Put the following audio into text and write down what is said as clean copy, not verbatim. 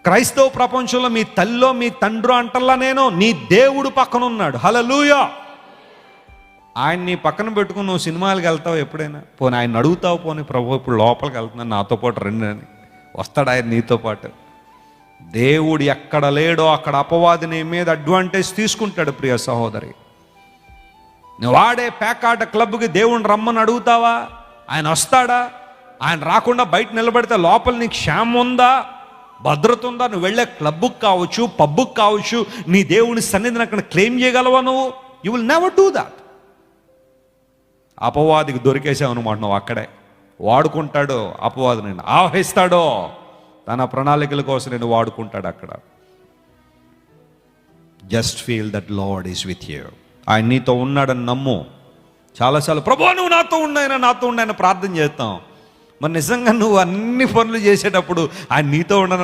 క్రైస్తవ ప్రపంచంలో మీ తల్లో మీ తండ్రి అంటల్లా నేను, నీ దేవుడు పక్కన ఉన్నాడు. హల్లెలూయా. ఆయన నీ పక్కన పెట్టుకుని నువ్వు సినిమాలకు వెళ్తావు ఎప్పుడైనా? పోనీ ఆయన అడుగుతావు, పోనీ ప్రభు ఇప్పుడు లోపలికి వెళ్తున్నాను నాతో పాటు రండి అని. వస్తాడు ఆయన నీతో పాటు. దేవుడు ఎక్కడ లేడో అక్కడ అపవాది నీ మీద అడ్వాంటేజ్ తీసుకుంటాడు. ప్రియ సహోదరి, నువ్వు ఆడే పేకాట క్లబ్కి దేవుని రమ్మని అడుగుతావా? ఆయన వస్తాడా? ఆయన రాకుండా బయట నిలబడితే లోపల నీకు క్షేమం ఉందా, భద్రత ఉందా? నువ్వు వెళ్ళే క్లబ్కి కావచ్చు, పబ్కి కావచ్చు, నీ దేవుని సన్నిధిని అక్కడ క్లెయిమ్ చేయగలవా నువ్వు? You will never do that. అపవాదికి దొరికేసావు అనమాట. నువ్వు అక్కడే వాడుకుంటాడో అపవాది, నేను ఆవహిస్తాడో తన ప్రణాళికల కోసం నేను వాడుకుంటాడు అక్కడ. Just feel that lord is with you. ఆయన నీతో ఉన్నాడని నమ్ము. చాలాసార్లు ప్రభువా నువ్వు నాతో ఉన్నాయని ప్రార్థన చేస్తాం. మరి నిజంగా నువ్వు అన్ని పనులు చేసేటప్పుడు ఆయన నీతో ఉండను